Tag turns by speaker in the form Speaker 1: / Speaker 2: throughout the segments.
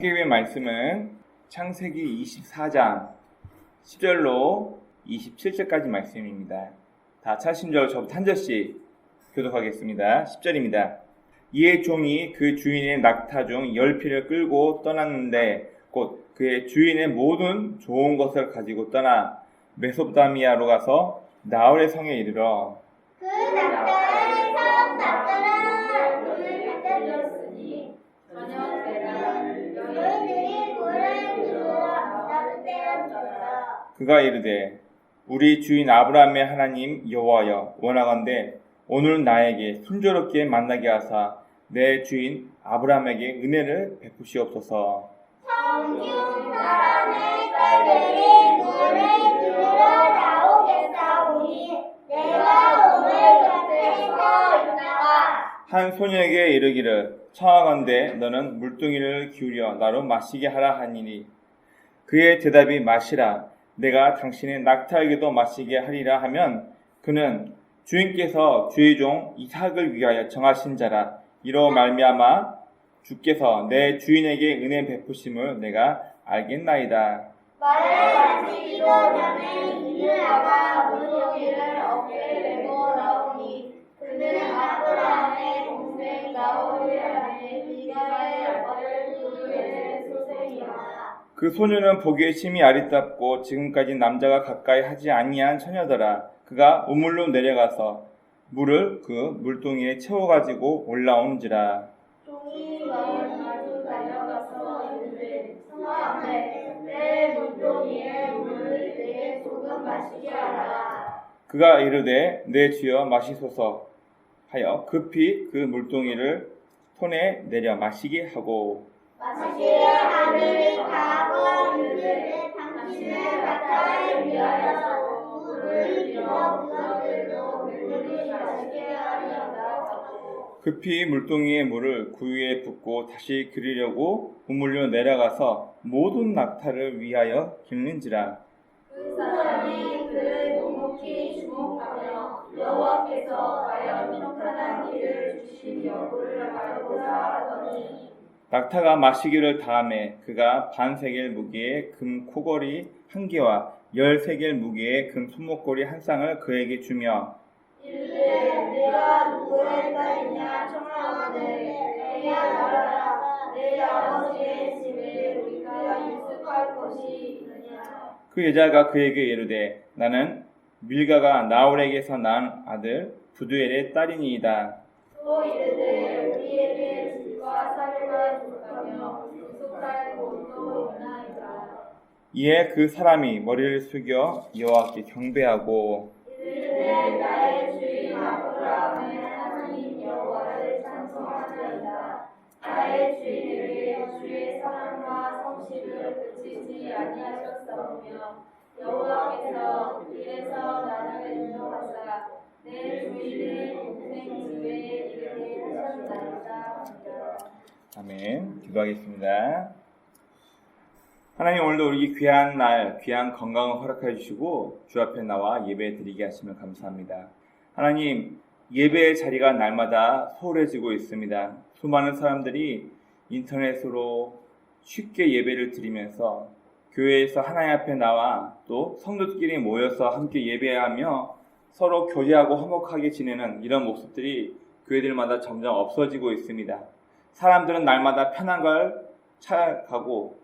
Speaker 1: 하나님의 말씀은 창세기 24장 10절로 27절까지 말씀입니다. 다 찾으신 줄 저부터 한 절씩 교독하겠습니다. 10절입니다. 이에 종이 그 주인의 낙타 중 10匹를 끌고 떠났는데 곧 그의 주인의 모든 좋은 것을 가지고 떠나 메소포타미아로 가서 나홀의 성에 이르러
Speaker 2: 그 낙타는 성 낙타라 눈을 받들었으니 저녁 때는 여인들이 굴을 두어 따뜻해졌더라.
Speaker 1: 그가 이르되 우리 주인 아브라함의 하나님 여호와여 원하건대 오늘 나에게 순조롭게 만나게 하사 내 주인 아브라함에게 은혜를 베푸시옵소서.
Speaker 2: 성중 사람의 딸들이 굴을 들어 나오겠사오니 내가 오늘 곁에 서 있다가
Speaker 1: 한 소녀에게 이르기를 청하건대 너는 물동이를 기울여 나로 마시게 하라 하니니 그의 대답이 마시라 내가 당신의 낙타에게도 마시게 하리라 하면 그는 주인께서 주의 종 이삭을 위하여 정하신 자라 이로 말미암아 주께서 내 주인에게 은혜 베푸심을 내가 알겠나이다.
Speaker 2: 말을 마치기도 전에 이는 아가 물고기를 어깨에 메고 나오니 그는 아브라함의 동생 나홀의 아내 빌가의 아들 두루의 소생이라.
Speaker 1: 그 소녀는 보기에 심히 아리답고 지금까지 남자가 가까이 하지 아니한 처녀더라. 그가 우물로 내려가서 물을 그 물동이에 채워가지고 올라오는지라.
Speaker 2: 종이 마을 가지고 달려가서 이르되 청하건대 내 물동이에 물을 내게 조금 마시게 하라.
Speaker 1: 그가 이르되 내 주여 마시소서 하여 급히 그 물동이를 손에 내려 마시게 하고
Speaker 2: 마시게 하니 가고 이르되 당신의 낙타를 위하여 물을 빌어 그것들도 물들이 마시게 하리이다 하고
Speaker 1: 급히 물동이의 물을 구유에 붓고 다시 그리려고 우물로 내려가서 모든 낙타를 위하여 깁는지라.
Speaker 2: 그 사람이 그를 묵묵히 주목하며 여호와께서 과연 평탄한 길을 주시며 물을 알고자 하더니
Speaker 1: 낙타가 마시기를 다음에 그가 반세겔 무게의 금 코걸이 한 개와 13개겔 무게의 금 손목걸이 한 쌍을 그에게 주며
Speaker 2: 이르되 내가 누구의 딸이냐 청하건대 내야 말하라. 내 아버지의 집에 우리가 유숙할 곳이 있느냐.
Speaker 1: 그 여자가 그에게 이르되 나는 밀가가 나홀에게서 낳은 아들 부두엘의 딸이니이다.
Speaker 2: 또 이르되 우리에게 집과 사료가 줄까며 유숙할 곳도 있나이다.
Speaker 1: 이에 그 사람이 머리를 숙여 여호와께 경배하고
Speaker 2: 이르되 나의 주인 아브라함의 하나님 여호와를 찬송하나이다. 나의 주인에게 주의 사랑과 성실을 그치지 아니하셨사오며 여호와께서 길에서 나를 인도하사 내 주인의 동생 집에 이르게 하셨나이다.
Speaker 1: 아멘. 기도하겠습니다. 하나님 오늘도 우리 귀한 날, 귀한 건강을 허락해 주시고 주 앞에 나와 예배 드리게 하시면 감사합니다. 하나님, 예배의 자리가 날마다 소홀해지고 있습니다. 수많은 사람들이 인터넷으로 쉽게 예배를 드리면서 교회에서 하나님 앞에 나와 또 성도들끼리 모여서 함께 예배하며 서로 교제하고 화목하게 지내는 이런 모습들이 교회들마다 점점 없어지고 있습니다. 사람들은 날마다 편한 걸 찾아가고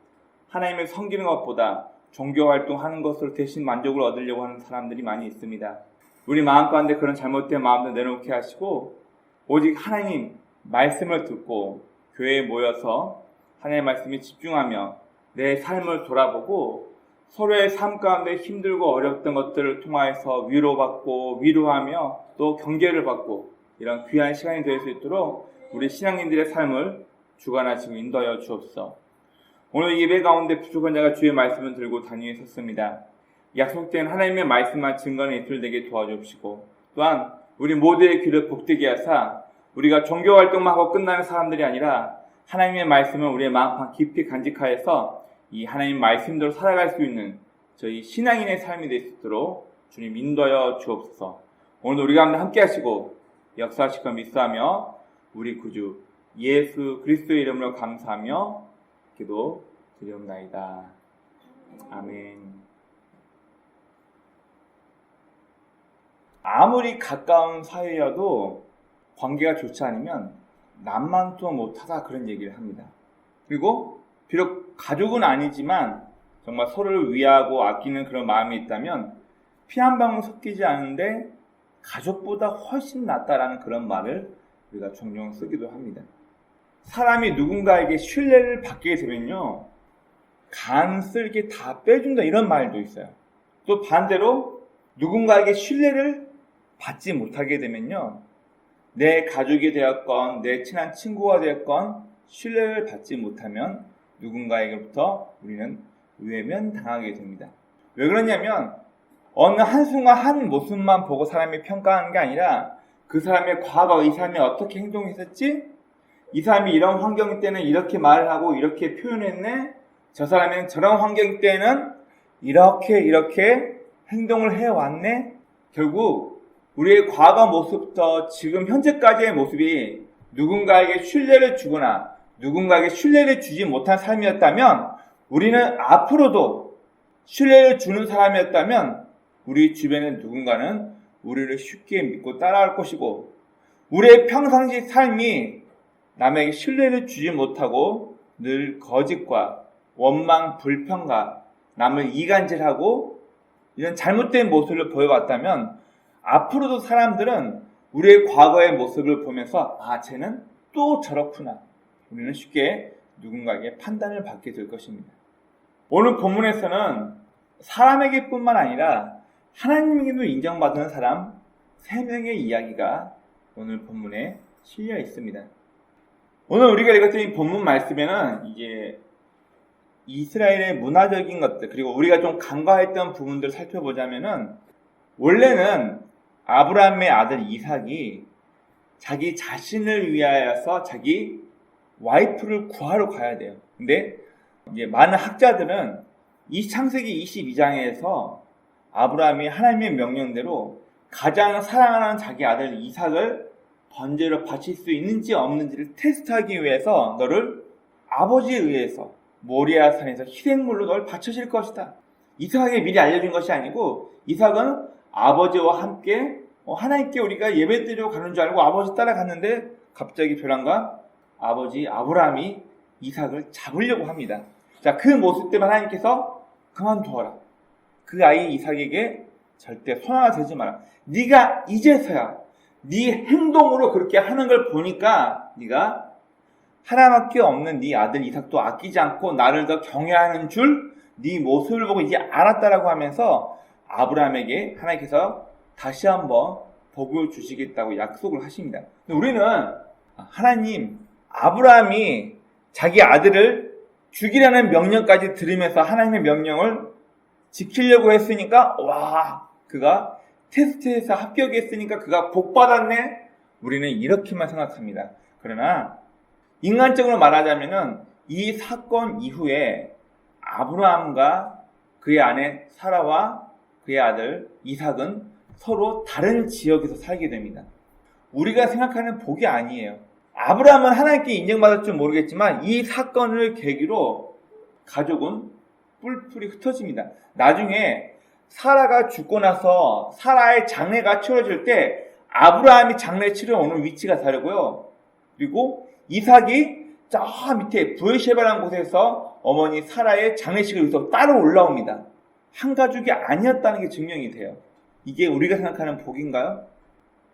Speaker 1: 하나님을 섬기는 것보다 종교활동하는 것으로 대신 만족을 얻으려고 하는 사람들이 많이 있습니다. 우리 마음 가운데 그런 잘못된 마음도 내려놓게 하시고 오직 하나님 말씀을 듣고 교회에 모여서 하나님의 말씀에 집중하며 내 삶을 돌아보고 서로의 삶 가운데 힘들고 어렵던 것들을 통하여서 위로받고 위로하며 또 경계를 받고 이런 귀한 시간이 될 수 있도록 우리 신앙인들의 삶을 주관하시고 인도하여 주옵소서. 오늘 예배 가운데 부족한 자가 주의 말씀을 들고 단위에 섰습니다. 약속된 하나님의 말씀만 증거는 이틀되게 도와주옵시고 또한 우리 모두의 귀를 복되게 하사 우리가 종교활동만 하고 끝나는 사람들이 아니라 하나님의 말씀을 우리의 마음 깊이 간직하여서 이 하나님 말씀대로 살아갈 수 있는 저희 신앙인의 삶이 될 수 있도록 주님 인도하여 주옵소서. 오늘 우리 가운데 함께 하시고 역사하실 것 믿사하며 우리 구주 예수 그리스도의 이름으로 감사하며 기도 드리옵나이다. 아멘. 아무리 가까운 사이여도 관계가 좋지 않으면 남만도 못하다 그런 얘기를 합니다. 그리고 비록 가족은 아니지만 정말 서로를 위하고 아끼는 그런 마음이 있다면 피 한 방울 섞이지 않은데 가족보다 훨씬 낫다라는 그런 말을 우리가 종종 쓰기도 합니다. 사람이 누군가에게 신뢰를 받게 되면요, 간 쓸개 다 빼준다 이런 말도 있어요. 또 반대로 누군가에게 신뢰를 받지 못하게 되면요, 내 가족이 되었건 내 친한 친구가 되었건 신뢰를 받지 못하면 누군가에게부터 우리는 외면당하게 됩니다. 왜 그러냐면 어느 한순간 한 모습만 보고 사람이 평가하는 게 아니라 그 사람의 과거, 이 사람이 어떻게 행동했었지? 이 사람이 이런 환경 때는 이렇게 말을 하고 이렇게 표현했네? 저 사람은 저런 환경 때는 이렇게 행동을 해왔네? 결국 우리의 과거 모습부터 지금 현재까지의 모습이 누군가에게 신뢰를 주거나 누군가에게 신뢰를 주지 못한 삶이었다면 우리는 앞으로도 신뢰를 주는 사람이었다면 우리 주변의 누군가는 우리를 쉽게 믿고 따라할 것이고 우리의 평상시 삶이 남에게 신뢰를 주지 못하고 늘 거짓과 원망, 불평과 남을 이간질하고 이런 잘못된 모습을 보여왔다면 앞으로도 사람들은 우리의 과거의 모습을 보면서 쟤는 또 저렇구나. 우리는 쉽게 누군가에게 판단을 받게 될 것입니다. 오늘 본문에서는 사람에게 뿐만 아니라 하나님에게도 인정받는 사람 3명의 이야기가 오늘 본문에 실려 있습니다. 오늘 우리가 읽었던 이 본문 말씀에는 이제 이스라엘의 문화적인 것들 그리고 우리가 좀 간과했던 부분들을 살펴보자면은 원래는 아브라함의 아들 이삭이 자기 자신을 위하여서 자기 와이프를 구하러 가야 돼요. 근데 이제 많은 학자들은 이 창세기 22장에서 아브라함이 하나님의 명령대로 가장 사랑하는 자기 아들 이삭을 번제로 바칠 수 있는지 없는지를 테스트하기 위해서 너를 아버지에 의해서 모리아 산에서 희생물로 널 바쳐질 것이다. 이삭에게 미리 알려준 것이 아니고 이삭은 아버지와 함께 하나님께 우리가 예배드리러 가는 줄 알고 아버지 따라갔는데 갑자기 벼랑과 아버지 아브라함이 이삭을 잡으려고 합니다. 자, 그 모습 때문에 하나님께서 그만두어라. 그 아이 이삭에게 절대 손 하나 대지 마라. 네가 이제서야 네 행동으로 그렇게 하는 걸 보니까 네가 하나밖에 없는 네 아들 이삭도 아끼지 않고 나를 더 경외하는 줄 네 모습을 보고 이제 알았다라고 하면서 아브라함에게 하나님께서 다시 한번 복을 주시겠다고 약속을 하십니다. 우리는 하나님, 아브라함이 자기 아들을 죽이라는 명령까지 들으면서 하나님의 명령을 지키려고 했으니까 그가 테스트에서 합격했으니까 그가 복 받았네. 우리는 이렇게만 생각합니다. 그러나 인간적으로 말하자면은 이 사건 이후에 아브라함과 그의 아내 사라와 그의 아들 이삭은 서로 다른 지역에서 살게 됩니다. 우리가 생각하는 복이 아니에요. 아브라함은 하나님께 인정받을 줄 모르겠지만 이 사건을 계기로 가족은 뿔뿔이 흩어집니다. 나중에 사라가 죽고 나서 사라의 장례가 치러질 때 아브라함이 장례 치러 오는 위치가 다르고요. 그리고 이삭이 저 밑에 부에셰바라는 곳에서 어머니 사라의 장례식을 위해서 따로 올라옵니다. 한 가족이 아니었다는 게 증명이 돼요. 이게 우리가 생각하는 복인가요?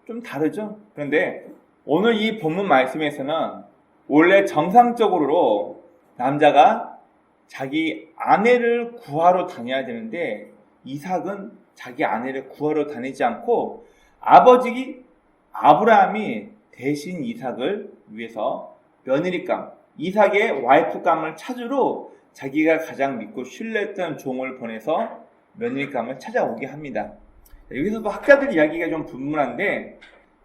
Speaker 1: 좀 다르죠? 그런데 오늘 이 본문 말씀에서는 원래 정상적으로 남자가 자기 아내를 구하러 다녀야 되는데 이삭은 자기 아내를 구하러 다니지 않고 아버지 아브라함이 대신 이삭을 위해서 며느리감, 이삭의 와이프감을 찾으러 자기가 가장 믿고 신뢰했던 종을 보내서 며느리감을 찾아오게 합니다. 여기서도 학자들 이야기가 좀 분분한데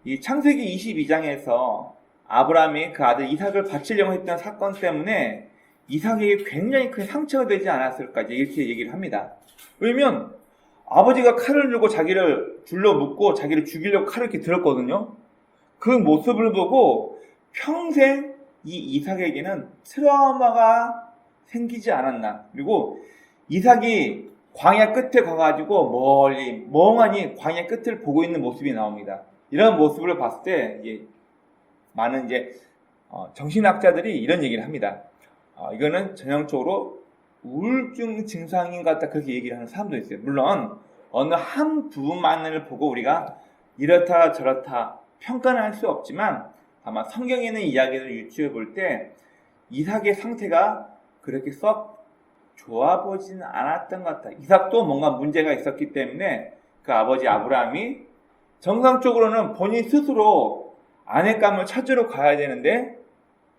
Speaker 1: 이 창세기 22장에서 아브라함이 그 아들 이삭을 바치려고 했던 사건 때문에 이삭에게 굉장히 큰 상처가 되지 않았을까 이렇게 얘기를 합니다. 왜냐면 아버지가 칼을 들고 자기를 줄로 묶고 자기를 죽이려고 칼을 이렇게 들었거든요. 그 모습을 보고 평생 이 이삭에게는 트라우마가 생기지 않았나. 그리고 이삭이 광야 끝에 가가지고 멀리 멍하니 광야 끝을 보고 있는 모습이 나옵니다. 이런 모습을 봤을 때 많은 정신학자들이 이런 얘기를 합니다. 이거는 전형적으로 우울증 증상인 것 같다, 그렇게 얘기를 하는 사람도 있어요. 물론 어느 한 부분만을 보고 우리가 이렇다 저렇다 평가는 할 수 없지만, 아마 성경에 있는 이야기를 유추해 볼 때 이삭의 상태가 그렇게 썩 좋아 보지는 않았던 것 같다. 이삭도 뭔가 문제가 있었기 때문에 그 아버지 아브라함이 정상적으로는 본인 스스로 아내감을 찾으러 가야 되는데,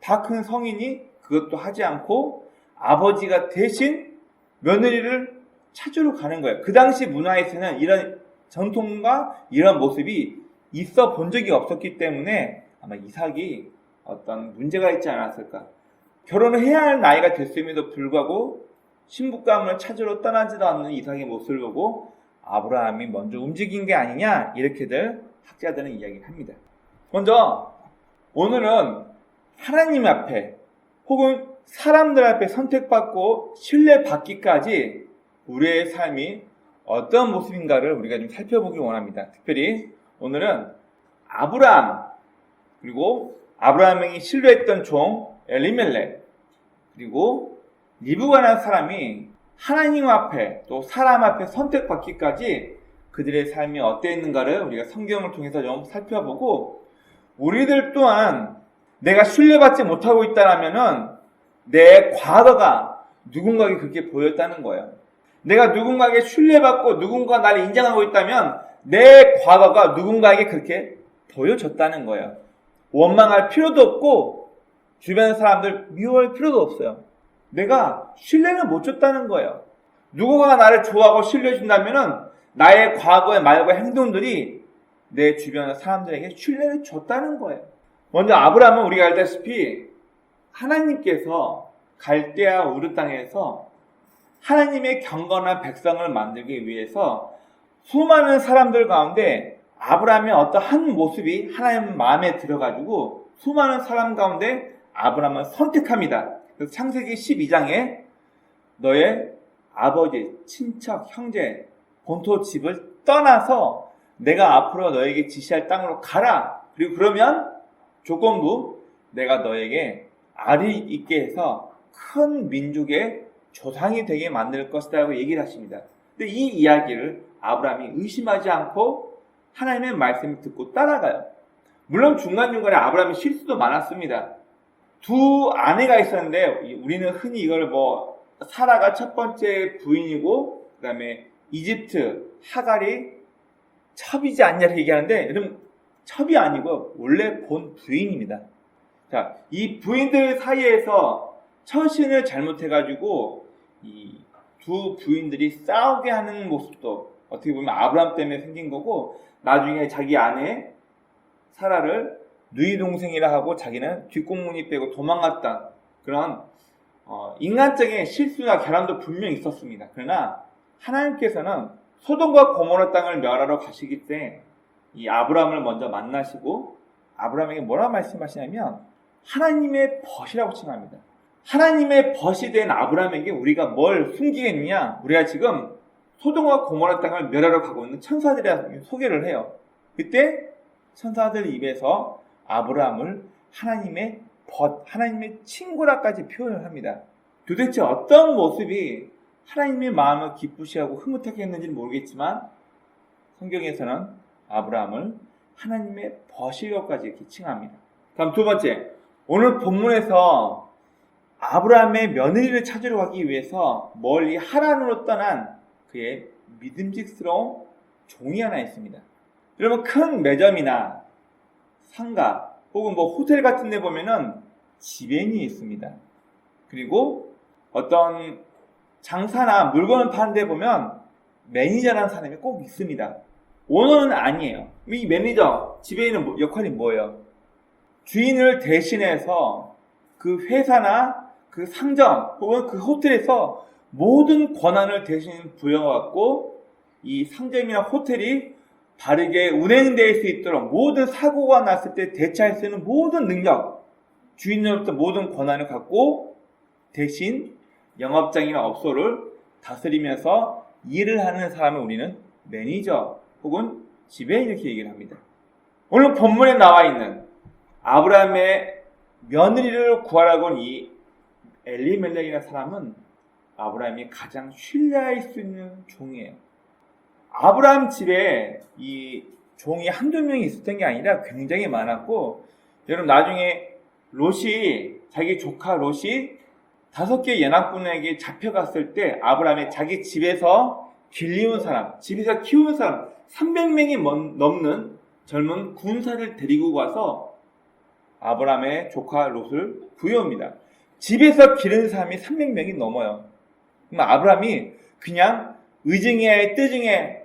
Speaker 1: 다 큰 성인이 그것도 하지 않고 아버지가 대신 며느리를 찾으러 가는 거예요. 그 당시 문화에서는 이런 전통과 이런 모습이 있어 본 적이 없었기 때문에 아마 이삭이 어떤 문제가 있지 않았을까. 결혼을 해야 할 나이가 됐음에도 불구하고 신부감을 찾으러 떠나지도 않는 이삭의 모습을 보고 아브라함이 먼저 움직인 게 아니냐, 이렇게들 학자들은 이야기를 합니다. 먼저 오늘은 하나님 앞에 혹은 사람들 앞에 선택받고 신뢰받기까지 우리의 삶이 어떤 모습인가를 우리가 좀 살펴보기 원합니다. 특별히 오늘은 아브라함, 그리고 아브라함이 신뢰했던 종 엘리멜렉, 그리고 리브가라는 사람이 하나님 앞에 또 사람 앞에 선택받기까지 그들의 삶이 어땠는가를 우리가 성경을 통해서 좀 살펴보고, 우리들 또한 내가 신뢰받지 못하고 있다라면은 내 과거가 누군가에게 그렇게 보였다는 거예요. 내가 누군가에게 신뢰받고 누군가 나를 인정하고 있다면 내 과거가 누군가에게 그렇게 보여졌다는 거예요. 원망할 필요도 없고 주변 사람들 미워할 필요도 없어요. 내가 신뢰를 못 줬다는 거예요. 누군가가 나를 좋아하고 신뢰해준다면은 나의 과거의 말과 행동들이 내 주변 사람들에게 신뢰를 줬다는 거예요. 먼저 아브라함은 우리가 알다시피 하나님께서 갈대아 우르 땅에서 하나님의 경건한 백성을 만들기 위해서 수많은 사람들 가운데 아브라함의 어떤 한 모습이 하나님 마음에 들어가지고 수많은 사람 가운데 아브라함을 선택합니다. 그래서 창세기 12장에 너의 아버지, 친척, 형제, 본토 집을 떠나서 내가 앞으로 너에게 지시할 땅으로 가라. 그리고 그러면 조건부 내가 너에게 알이 있게 해서 큰 민족의 조상이 되게 만들 것이라고 얘기를 하십니다. 근데 이 이야기를 아브라함이 의심하지 않고 하나님의 말씀을 듣고 따라가요. 물론 중간중간에 아브라함의 실수도 많았습니다. 두 아내가 있었는데 우리는 흔히 이걸 사라가 첫 번째 부인이고 그 다음에 이집트 하갈이 첩이지 않냐고 얘기하는데, 여러분 첩이 아니고 원래 본 부인입니다. 자, 이 부인들 사이에서 처신을 잘못해가지고 이 두 부인들이 싸우게 하는 모습도 어떻게 보면 아브라함 때문에 생긴 거고, 나중에 자기 아내 사라를 누이 동생이라 하고 자기는 뒷공무니 빼고 도망갔다, 그런 인간적인 실수나 결함도 분명히 있었습니다. 그러나 하나님께서는 소돔과 고모라 땅을 멸하러 가시기 때문에 이 아브라함을 먼저 만나시고 아브라함에게 뭐라 말씀하시냐면 하나님의 벗이라고 칭합니다. 하나님의 벗이 된 아브라함에게 우리가 뭘 숨기겠느냐? 우리가 지금 소돔과 고모라 땅을 멸하러 가고 있는 천사들이라고 소개를 해요. 그때 천사들 입에서 아브라함을 하나님의 벗, 하나님의 친구라까지 표현을 합니다. 도대체 어떤 모습이 하나님의 마음을 기쁘시하고 흐뭇하게 했는지는 모르겠지만 성경에서는 아브라함을 하나님의 벗이라고까지 이렇게 칭합니다. 다음 두 번째, 오늘 본문에서 아브라함의 며느리를 찾으러 가기 위해서 멀리 하란으로 떠난 그의 믿음직스러운 종이 하나 있습니다. 여러분 큰 매점이나 상가 혹은 호텔 같은 데 보면은 지배인이 있습니다. 그리고 어떤 장사나 물건을 파는 데 보면 매니저라는 사람이 꼭 있습니다. 오너는 아니에요. 이 매니저, 지배인은 역할이 뭐예요? 주인을 대신해서 그 회사나 그 상점 혹은 그 호텔에서 모든 권한을 대신 부여받고 이 상점이나 호텔이 바르게 운행될 수 있도록 모든 사고가 났을 때 대처할 수 있는 모든 능력, 주인으로부터 모든 권한을 갖고 대신 영업장이나 업소를 다스리면서 일을 하는 사람을 우리는 매니저 혹은 지배인 이렇게 얘기를 합니다. 오늘 본문에 나와 있는 아브라함의 며느리를 구하라고 온 이 엘리멜렉이라는 사람은 아브라함이 가장 신뢰할 수 있는 종이에요. 아브라함 집에 이 종이 한두 명이 있었던 게 아니라 굉장히 많았고, 여러분 나중에 롯이, 자기 조카 롯이 5개 연합군에게 잡혀갔을 때 아브라함이 자기 집에서 길리운 사람, 집에서 키우는 사람 300명이 넘는 젊은 군사를 데리고 가서 아브라함의 조카 롯을 구해옵니다. 집에서 기르는 사람이 300명이 넘어요. 그럼 아브라함이 그냥 의증에 뜨증에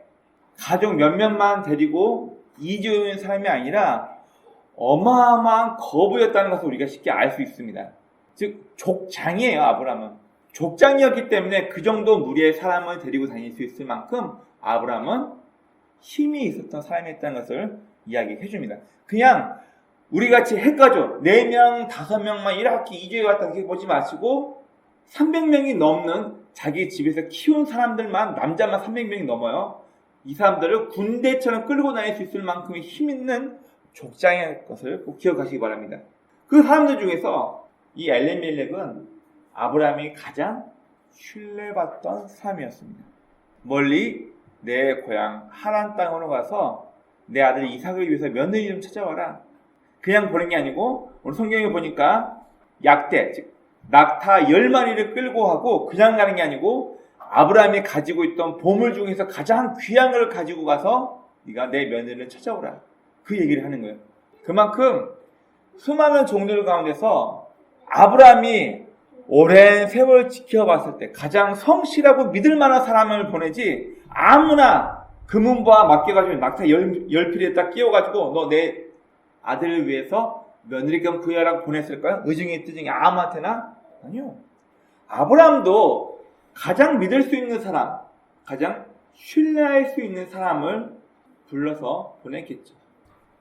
Speaker 1: 가족 몇 명만 데리고 이주인 사람이 아니라 어마어마한 거부였다는 것을 우리가 쉽게 알 수 있습니다. 즉 족장이에요. 아브라함은 족장이었기 때문에 그 정도 무리의 사람을 데리고 다닐 수 있을 만큼 아브라함은 힘이 있었던 사람이었다는 것을 이야기해 줍니다. 그냥 우리같이 핵가족 4명, 5명만 이렇게 이주해 왔다 이렇게 보지 마시고 300명이 넘는 자기 집에서 키운 사람들만, 남자만 300명이 넘어요. 이 사람들을 군대처럼 끌고 다닐 수 있을 만큼의 힘 있는 족장의 것을 꼭 기억하시기 바랍니다. 그 사람들 중에서 이 엘리멜렉은 아브라함이 가장 신뢰받던 사람이었습니다. 멀리 내 고향 하란 땅으로 가서 내 아들 이삭을 위해서 며느리 좀 찾아와라. 그냥 보낸 게 아니고 오늘 성경에 보니까 약대, 즉 낙타 10마리를 끌고 하고 그냥 가는 게 아니고 아브라함이 가지고 있던 보물 중에서 가장 귀한 걸 가지고 가서 네가 내 며느리를 찾아오라. 그 얘기를 하는 거예요. 그만큼 수많은 종들 가운데서 아브라함이 오랜 세월 지켜봤을 때 가장 성실하고 믿을 만한 사람을 보내지 아무나 금은보화 맡겨가지고 낙타 10필에 딱 끼워가지고 너 내 아들을 위해서 며느리감 구해라고 보냈을까요? 의중이 뜨중이 아무한테나? 아니요. 아브라함도 가장 믿을 수 있는 사람, 가장 신뢰할 수 있는 사람을 불러서 보냈겠죠.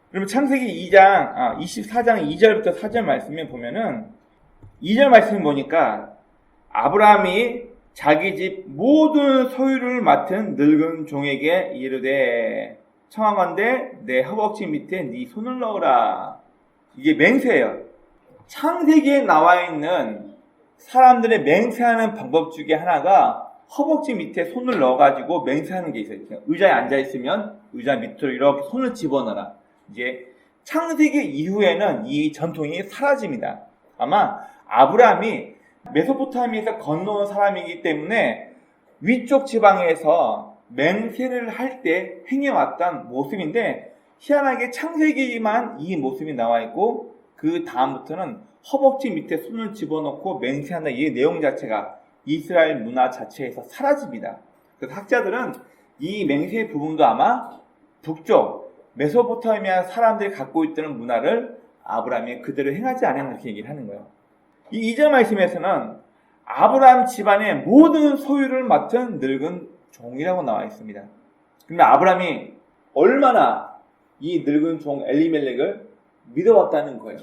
Speaker 1: 그러면 창세기 24장 2절부터 4절 말씀에 보면은 2절 말씀을 보니까 아브라함이 자기 집 모든 소유를 맡은 늙은 종에게 이르되 청하건대 내 허벅지 밑에 네 손을 넣으라. 이게 맹세예요. 창세기에 나와 있는 사람들의 맹세하는 방법 중에 하나가 허벅지 밑에 손을 넣어가지고 맹세하는 게 있어요. 의자에 앉아있으면 의자 밑으로 이렇게 손을 집어넣어라. 이제 창세기 이후에는 이 전통이 사라집니다. 아마 아브라함이 메소포타미아에서 건너온 사람이기 때문에 위쪽 지방에서 맹세를 할 때 행해왔던 모습인데 희한하게 창세기만 이 모습이 나와 있고 그 다음부터는 허벅지 밑에 손을 집어넣고 맹세한다 이 내용 자체가 이스라엘 문화 자체에서 사라집니다. 그래서 학자들은 이 맹세의 부분도 아마 북쪽 메소포타미아 사람들이 갖고 있던 문화를 아브라함이 그대로 행하지 않았나 이렇게 얘기를 하는 거예요. 이 2절 말씀에서는 아브라함 집안의 모든 소유를 맡은 늙은 종이라고 나와 있습니다. 그러면 아브라함이 얼마나 이 늙은 종 엘리멜렉을 믿어왔다는 거예요.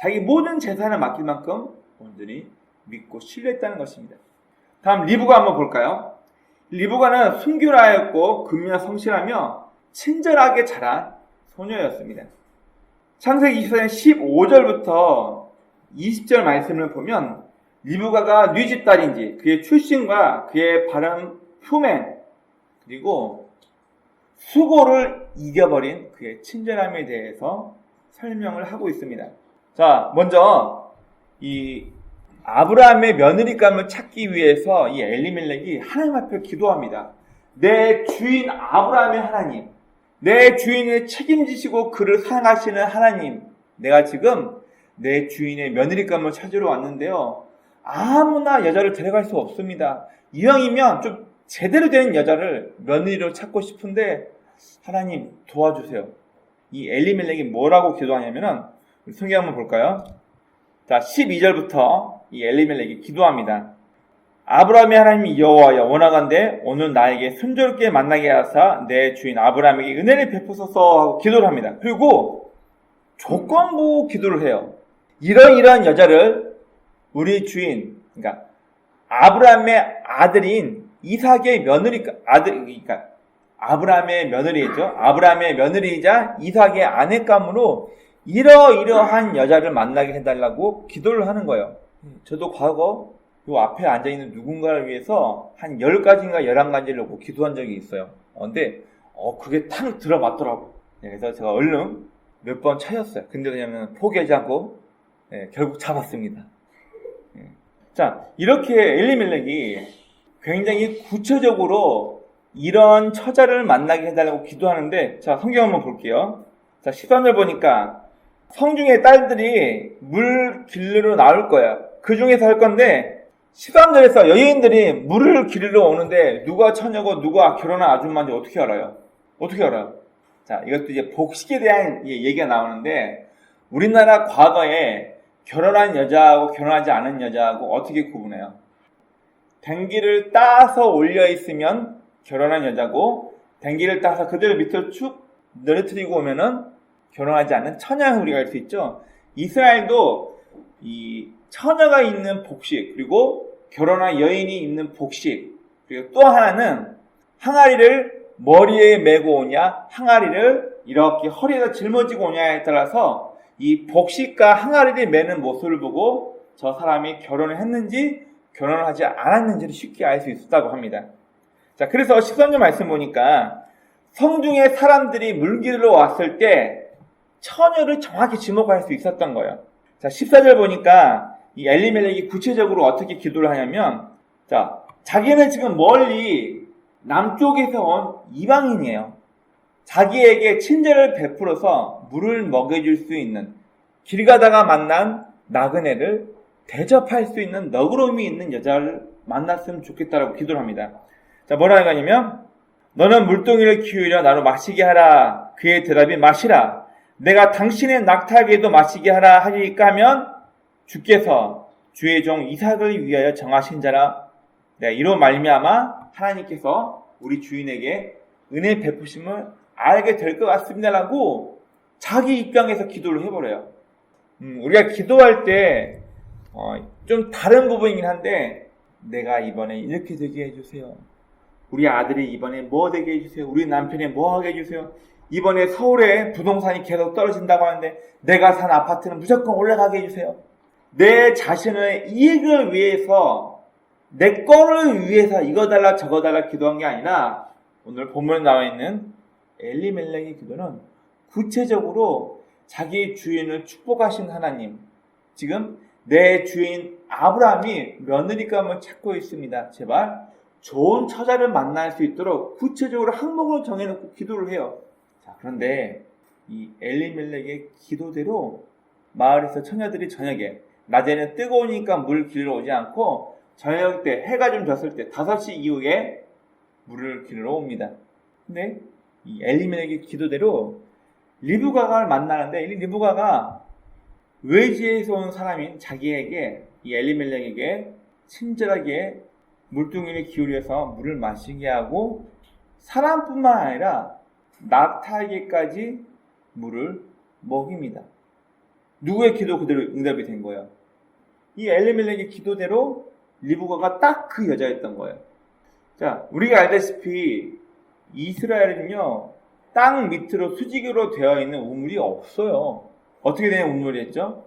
Speaker 1: 자기 모든 재산을 맡길 만큼 온전히 믿고 신뢰했다는 것입니다. 다음 리브가 한번 볼까요? 리브가는 순교라였고 근면하 성실하며 친절하게 자란 소녀였습니다. 창세기 24장 15절부터 20절 말씀을 보면 리브가가 네 집 딸인지 그의 출신과 그의 바른 흉행 그리고 수고를 이겨버린 그의 친절함에 대해서 설명을 하고 있습니다. 자, 먼저 이 아브라함의 며느리감을 찾기 위해서 이 엘리멜렉이 하나님 앞에 기도합니다. 내 주인 아브라함의 하나님, 내 주인을 책임지시고 그를 사랑하시는 하나님, 내가 지금 내 주인의 며느리감을 찾으러 왔는데요. 아무나 여자를 데려갈 수 없습니다. 이왕이면 좀 제대로 된 여자를 며느리로 찾고 싶은데 하나님 도와주세요. 이 엘리멜렉이 뭐라고 기도하냐면은 성경 한번 볼까요? 자, 12절부터 이 엘리멜렉이 기도합니다. 아브라함의 하나님 여호와여 원하건대 오늘 나에게 순조롭게 만나게 하사 내 주인 아브라함에게 은혜를 베푸소서 하고 기도를 합니다. 그리고 조건부 기도를 해요. 이러이러한 여자를 우리 주인, 그러니까 아브라함의 아들인 이삭의 그러니까 아브라함의 며느리죠. 아브라함의 며느리이자 이삭의 아내감으로 이러이러한 여자를 만나게 해달라고 기도를 하는 거예요. 저도 과거 요 앞에 앉아있는 누군가를 위해서 한 10가지인가 11가지를 놓고 기도한 적이 있어요. 근데 그게 탁 들어맞더라고. 그래서 제가 얼른 몇 번 차였어요. 근데 왜냐면 포기하지 않고 결국 잡았습니다. 자, 이렇게 엘리멜렉이 굉장히 구체적으로 이런 처자를 만나게 해달라고 기도하는데, 자, 성경 한번 볼게요. 자, 13절 보니까 성중의 딸들이 물 길르러 나올 거야. 그 중에서 할 건데, 13절에서 여인들이 물을 길르러 오는데 누가 처녀고 누가 결혼한 아줌마인지 어떻게 알아요? 어떻게 알아요? 자, 이것도 이제 복식에 대한 얘기가 나오는데, 우리나라 과거에 결혼한 여자하고 결혼하지 않은 여자하고 어떻게 구분해요? 댕기를 따서 올려 있으면 결혼한 여자고, 댕기를 따서 그대로 밑으로 축 늘어뜨리고 오면은 결혼하지 않는 처녀를 우리가 알 수 있죠. 이스라엘도 이 처녀가 있는 복식, 그리고 결혼한 여인이 있는 복식, 그리고 또 하나는 항아리를 머리에 메고 오냐, 항아리를 이렇게 허리에다 짊어지고 오냐에 따라서 이 복식과 항아리를 메는 모습을 보고 저 사람이 결혼을 했는지 결혼을 하지 않았는지를 쉽게 알 수 있었다고 합니다. 자, 그래서 13절 말씀 보니까 성중에 사람들이 물길로 왔을 때 처녀를 정확히 지목할 수 있었던 거예요. 자, 14절 보니까 이 엘리멜렉이 구체적으로 어떻게 기도를 하냐면, 자, 자기는 지금 멀리 남쪽에서 온 이방인이에요. 자기에게 친절을 베풀어서 물을 먹여줄 수 있는, 길 가다가 만난 나그네를 대접할 수 있는 너그러움이 있는 여자를 만났으면 좋겠다라고 기도를 합니다. 자, 뭐라고 하냐면, 너는 물동이를 기울여 나로 마시게 하라. 그의 대답이 마시라. 내가 당신의 낙타에게도 마시게 하라 하리까 하면, 주께서 주의 종 이삭을 위하여 정하신 자라. 내가 이로 말미암아 하나님께서 우리 주인에게 은혜 베푸심을 알게 될 것 같습니다라고 자기 입장에서 기도를 해버려요. 우리가 기도할 때 좀 다른 부분이긴 한데, 내가 이번에 이렇게 되게 해주세요. 우리 아들이 이번에 뭐 되게 해주세요. 우리 남편이 뭐 하게 해주세요. 이번에 서울에 부동산이 계속 떨어진다고 하는데 내가 산 아파트는 무조건 올라가게 해주세요. 내 자신의 이익을 위해서, 내 거를 위해서 이거 달라 저거 달라 기도한 게 아니라, 오늘 본문에 나와 있는 엘리멜렉의 기도는 구체적으로 자기 주인을 축복하신 하나님, 지금 내 주인 아브라함이 며느리감을 찾고 있습니다. 제발 좋은 처자를 만날 수 있도록 구체적으로 항목으로 정해놓고 기도를 해요. 자, 그런데 이 엘리멜렉의 기도대로 마을에서 처녀들이 저녁에, 낮에는 뜨거우니까 물 길러 오지 않고 저녁 때, 해가 좀 졌을 때 5시 이후에 물을 길러 옵니다. 근데 이 엘리멜렉의 기도대로 리브가를 만나는데, 이 리브가가 외지에서 온 사람인 자기에게, 이 엘리멜렉에게 친절하게 물동이를 기울여서 물을 마시게 하고, 사람뿐만 아니라 낙타에게까지 물을 먹입니다. 누구의 기도 그대로 응답이 된 거예요? 이 엘리멜렉의 기도대로 리브가가 딱 그 여자였던 거예요. 자, 우리가 알다시피 이스라엘은요, 땅 밑으로 수직으로 되어 있는 우물이 없어요. 어떻게 된 우물이었죠?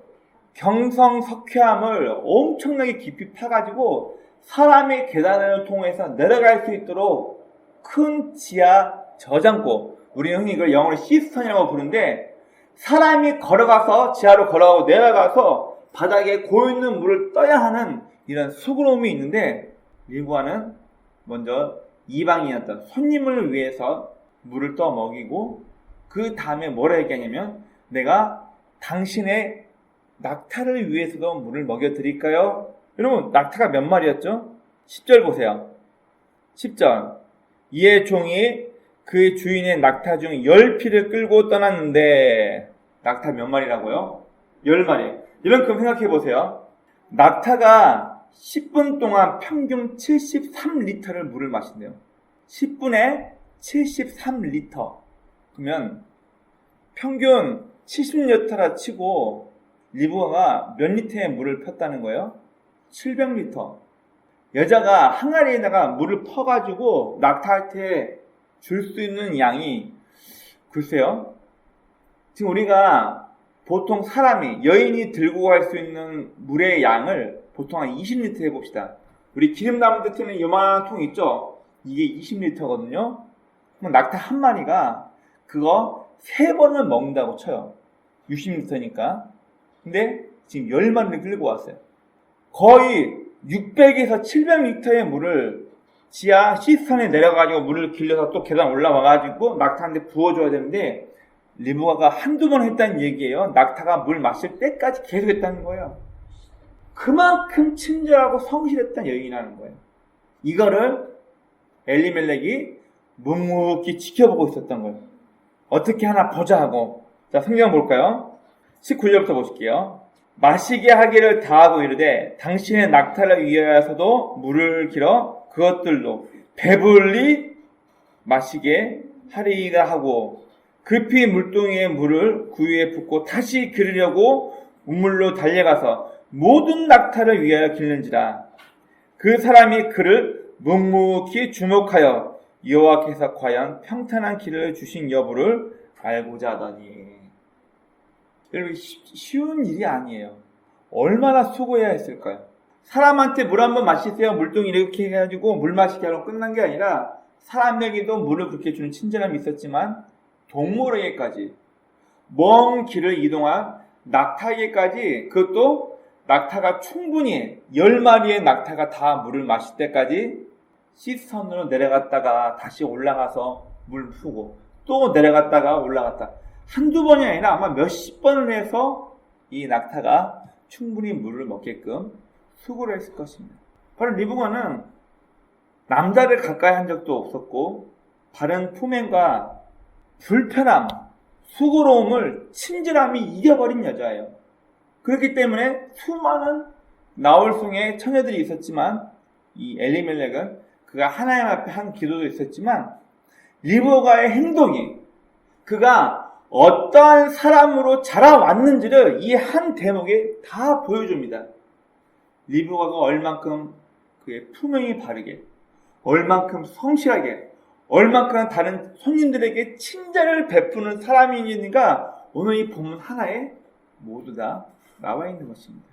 Speaker 1: 경성석회암을 엄청나게 깊이 파가지고 사람의 계단을 통해서 내려갈 수 있도록 큰 지하 저장고, 우리는 흔히 이걸 영어로 시스턴이라고 부르는데, 사람이 걸어가서 지하로 걸어가고 내려가서 바닥에 고있는 물을 떠야 하는 이런 수고로움이 있는데, 리브가는 먼저 이방인이었던 손님을 위해서 물을 떠 먹이고, 그 다음에 뭐라 얘기하냐면, 내가 당신의 낙타를 위해서도 물을 먹여드릴까요? 여러분, 낙타가 몇 마리였죠? 10절 보세요. 10절. 이에 종이 그의 주인의 낙타 중 10피를 끌고 떠났는데, 낙타 몇 마리라고요? 10마리. 이만큼 생각해 보세요. 낙타가 10분 동안 평균 73리터를 물을 마신대요. 10분에 73리터. 그러면 평균 70리터라 치고 리브가가 몇 리터의 물을 폈다는 거예요? 700리터. 여자가 항아리에다가 물을 퍼가지고 낙타한테 줄 수 있는 양이 글쎄요. 지금 우리가 보통 사람이 여인이 들고 갈 수 있는 물의 양을 보통 한 20리터 해봅시다. 우리 기름 담을 때 쓰는 요만한 통 있죠? 이게 20리터거든요. 그럼 낙타 한 마리가 그거 3번을 먹는다고 쳐요. 60리터니까. 근데 지금 10마리를 끌고 왔어요. 거의 600에서 700리터의 물을 지하 시스템에 내려가지고 물을 길려서 또 계단 올라와가지고 낙타한테 부어줘야 되는데 리브가가 한두 번 했다는 얘기예요. 낙타가 물 마실 때까지 계속 했다는 거예요. 그만큼 친절하고 성실했던 여인이라는 거예요. 이거를 엘리멜렉이 묵묵히 지켜보고 있었던 거예요. 어떻게 하나 보자 하고. 자, 성경 볼까요? 19절부터 보실게요. 마시게 하기를 다하고 이르되 당신의 낙타를 위하여서도 물을 길어 그것들로 배불리 마시게 하리이다 하고 급히 물동이의 물을 구유에 붓고 다시 기르려고 우물로 달려가서 모든 낙타를 위하여 기르는지라. 그 사람이 그를 묵묵히 주목하여 여호와께서 과연 평탄한 길을 주신 여부를 알고자 하더니. 여러분, 쉬운 일이 아니에요. 얼마나 수고해야 했을까요? 사람한테 물 한번 마시세요. 물동이 이렇게 해가지고 물 마시게 하러 끝난 게 아니라 사람에게도 물을 그렇게 주는 친절함이 있었지만 동물에게까지 먼 길을 이동한 낙타에게까지, 그것도 낙타가 충분히 10마리의 낙타가 다 물을 마실 때까지 시선으로 내려갔다가 다시 올라가서 물 푸고 또 내려갔다가 올라갔다. 한두 번이 아니라 아마 몇십 번을 해서 이 낙타가 충분히 물을 먹게끔 수고를 했을 것입니다. 바로 리브가는 남자를 가까이 한 적도 없었고 바른 품행과 불편함, 수고로움을 친절함이 이겨버린 여자예요. 그렇기 때문에 수많은 나홀성의 처녀들이 있었지만 이 엘리멜렉은 그가 하나님 앞에 한 기도도 있었지만 리브가의 행동이 그가 어떠한 사람으로 자라왔는지를 이 한 대목에 다 보여줍니다. 리브가가 얼만큼 그의 품행이 바르게, 얼만큼 성실하게, 얼만큼 다른 손님들에게 친절을 베푸는 사람이니까 오늘 이 본문 하나에 모두 다 나와 있는 것입니다.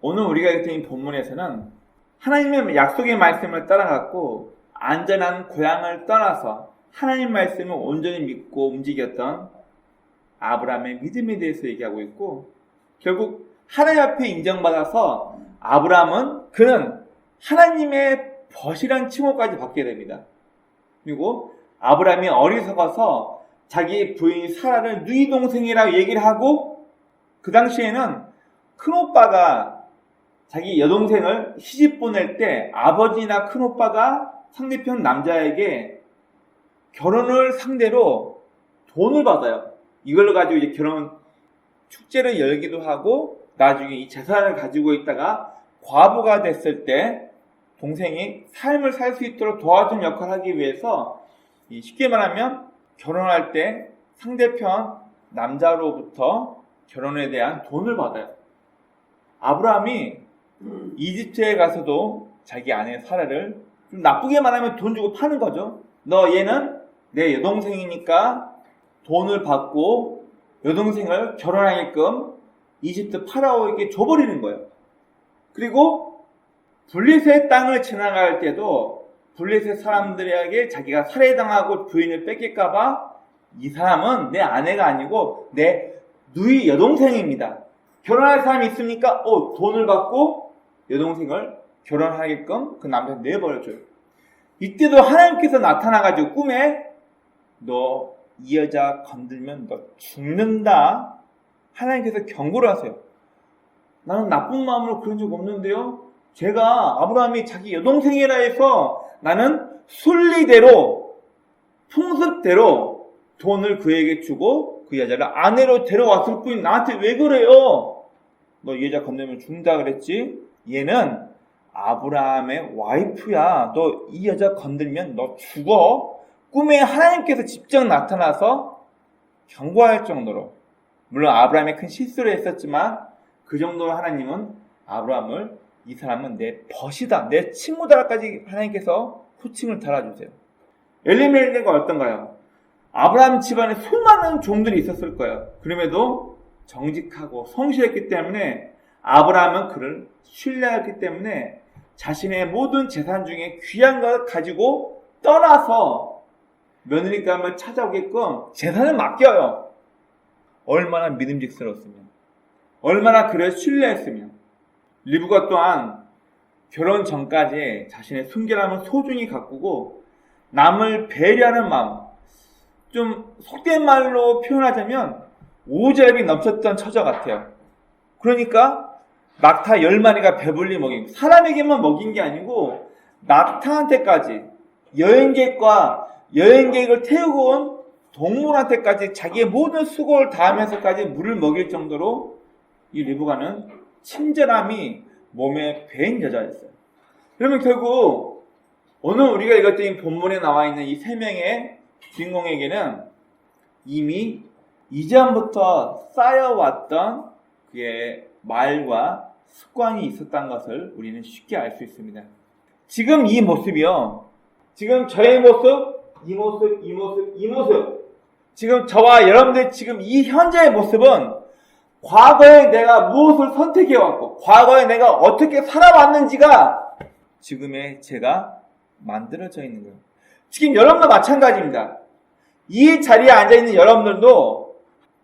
Speaker 1: 오늘 우리가 읽은 이 본문에서는 하나님의 약속의 말씀을 따라갔고 안전한 고향을 떠나서 하나님 말씀을 온전히 믿고 움직였던 아브라함의 믿음에 대해서 얘기하고 있고, 결국 하나님 앞에 인정받아서 그는 하나님의 벗이란 칭호까지 받게 됩니다. 그리고 아브라함이 어리석어서 자기 부인 사라를 누이 동생이라고 얘기를 하고, 그 당시에는 큰오빠가 자기 여동생을 시집 보낼 때 아버지나 큰오빠가 상대편 남자에게 결혼을 상대로 돈을 받아요. 이걸로 가지고 이제 결혼 축제를 열기도 하고 나중에 이 재산을 가지고 있다가 과부가 됐을 때 동생이 삶을 살 수 있도록 도와주는 역할을 하기 위해서 쉽게 말하면 결혼할 때 상대편 남자로부터 결혼에 대한 돈을 받아요. 아브라함이 이집트에 가서도 자기 아내 사라를 좀 나쁘게 말하면 돈 주고 파는 거죠. 너 얘는 내 여동생이니까 돈을 받고 여동생을 결혼하게끔 이집트 파라오에게 줘버리는 거예요. 그리고 블레셋 땅을 지나갈 때도 블레셋 사람들에게 자기가 살해당하고 부인을 뺏길까봐 이 사람은 내 아내가 아니고 내 누이 여동생입니다. 결혼할 사람이 있습니까? 돈을 받고 여동생을 결혼하게끔 그 남자를 내버려줘요. 이때도 하나님께서 나타나가지고 꿈에 너 이 여자 건들면 너 죽는다. 하나님께서 경고를 하세요. 나는 나쁜 마음으로 그런 적 없는데요. 제가 아브라함이 자기 여동생이라 해서 나는 순리대로 풍습대로 돈을 그에게 주고 그 여자를 아내로 데려왔을 뿐 나한테 왜 그래요? 너 이 여자 건들면 죽는다 그랬지? 얘는 아브라함의 와이프야. 너 이 여자 건들면 너 죽어. 꿈에 하나님께서 직접 나타나서 경고할 정도로, 물론 아브라함이 큰 실수를 했었지만 그 정도로 하나님은 아브라함을 이 사람은 내 벗이다, 내 친구다라까지 하나님께서 호칭을 달아주세요. 엘리멜렉은 어떤가요? 아브라함 집안에 수많은 종들이 있었을 거예요. 그럼에도 정직하고 성실했기 때문에 아브라함은 그를 신뢰했기 때문에 자신의 모든 재산 중에 귀한 것을 가지고 떠나서 며느리감을 찾아오게끔 재산을 맡겨요. 얼마나 믿음직스러웠으면, 얼마나 그를 신뢰했으면. 리브가 또한 결혼 전까지 자신의 순결함을 소중히 가꾸고 남을 배려하는 마음, 좀 속된 말로 표현하자면 오절비 넘쳤던 처자 같아요. 그러니까 낙타 10마리가 배불리 먹이고, 사람에게만 먹인 게 아니고 낙타한테까지, 여행객을 태우고 온 동물한테까지 자기의 모든 수고를 다하면서까지 물을 먹일 정도로 이 리브가는 친절함이 몸에 배인 여자였어요. 그러면 결국 오늘 우리가 읽었던 이 본문에 나와 있는 이 세 명의 주인공에게는 이미 이전부터 쌓여왔던 그의 말과 습관이 있었다는 것을 우리는 쉽게 알 수 있습니다. 지금 이 모습이요, 지금 저의 모습, 이 모습, 이 모습, 이 모습, 지금 저와 여러분들 지금 이 현재의 모습은 과거에 내가 무엇을 선택해왔고 과거에 내가 어떻게 살아왔는지가 지금의 제가 만들어져 있는 거예요. 지금 여러분도 마찬가지입니다. 이 자리에 앉아있는 여러분들도